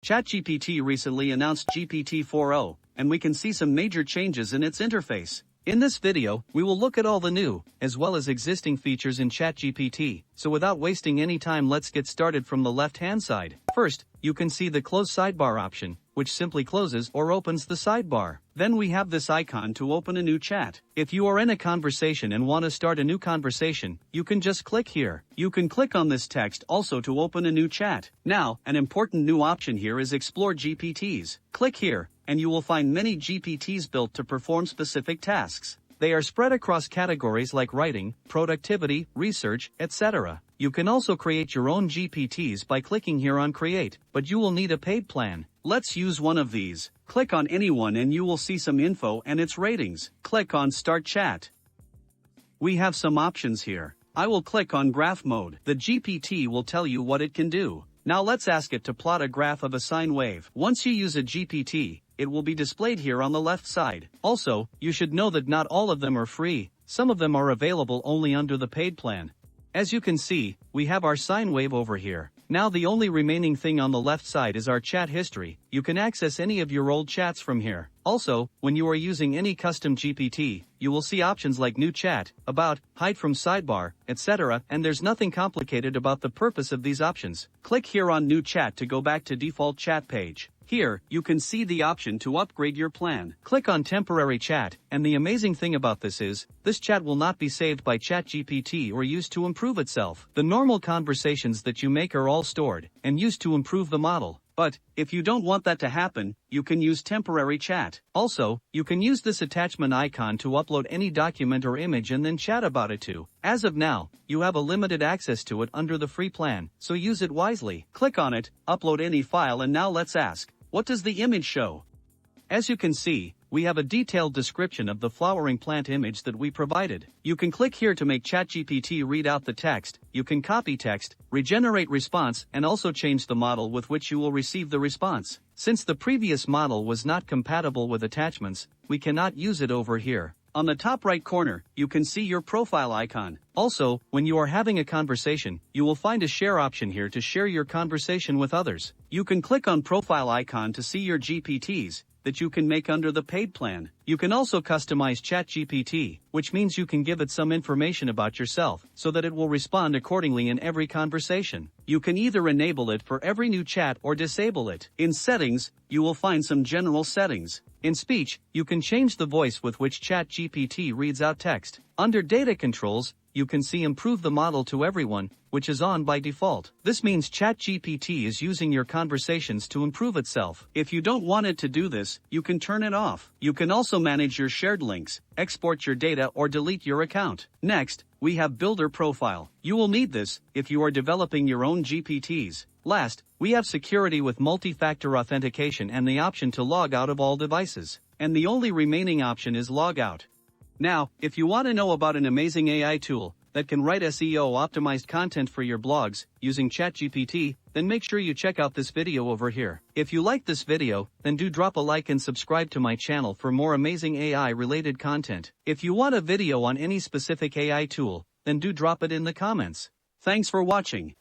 ChatGPT recently announced GPT 4.0, and we can see some major changes in its interface. In this video, we will look at all the new, as well as existing features in ChatGPT, so without wasting any time, let's get started from the left-hand side. First, you can see the close sidebar option, which simply closes or opens the sidebar. Then we have this icon to open a new chat. If you are in a conversation and want to start a new conversation, you can just click here. You can click on this text also to open a new chat. Now, an important new option here is Explore GPTs. Click here, and you will find many GPTs built to perform specific tasks. They are spread across categories like writing, productivity, research, etc. You can also create your own GPTs by clicking here on Create, but you will need a paid plan. Let's use one of these. Click on anyone and you will see some info and its ratings. Click on Start Chat. We have some options here. I will click on Graph Mode. The GPT will tell you what it can do. Now let's ask it to plot a graph of a sine wave. Once you use a GPT, it will be displayed here on the left side. Also, you should know that not all of them are free. Some of them are available only under the paid plan. As you can see, we have our sine wave over here. Now the only remaining thing on the left side is our chat history. You can access any of your old chats from here. Also, when you are using any custom GPT, you will see options like New Chat, About, Hide from Sidebar, etc. And there's nothing complicated about the purpose of these options. Click here on New Chat to go back to default chat page. Here, you can see the option to upgrade your plan. Click on Temporary Chat, and the amazing thing about this is, this chat will not be saved by ChatGPT or used to improve itself. The normal conversations that you make are all stored and used to improve the model. But, if you don't want that to happen, you can use Temporary Chat. Also, you can use this attachment icon to upload any document or image and then chat about it too. As of now, you have a limited access to it under the free plan, so use it wisely. Click on it, upload any file, and now let's ask, what does the image show? As you can see, we have a detailed description of the flowering plant image that we provided. You can click here to make ChatGPT read out the text. You can copy text, regenerate response, and also change the model with which you will receive the response. Since the previous model was not compatible with attachments, we cannot use it over here. On the top right corner, you can see your profile icon. Also, when you are having a conversation, you will find a share option here to share your conversation with others. You can click on profile icon to see your GPTs that you can make under the paid plan. You can also customize ChatGPT, which means you can give it some information about yourself so that it will respond accordingly in every conversation. You can either enable it for every new chat or disable it. In settings, you will find some general settings. In speech, you can change the voice with which ChatGPT reads out text. Under data controls, you can see improve the model to everyone, which is on by default. This means ChatGPT is using your conversations to improve itself. If you don't want it to do this, you can turn it off. You can also manage your shared links, export your data, or delete your account. Next, we have Builder Profile. You will need this if you are developing your own GPTs. Last, we have security with multi-factor authentication and the option to log out of all devices. And the only remaining option is log out. Now, if you want to know about an amazing AI tool that can write SEO-optimized content for your blogs using ChatGPT, then make sure you check out this video over here. If you like this video, then do drop a like and subscribe to my channel for more amazing AI-related content. If you want a video on any specific AI tool, then do drop it in the comments. Thanks for watching.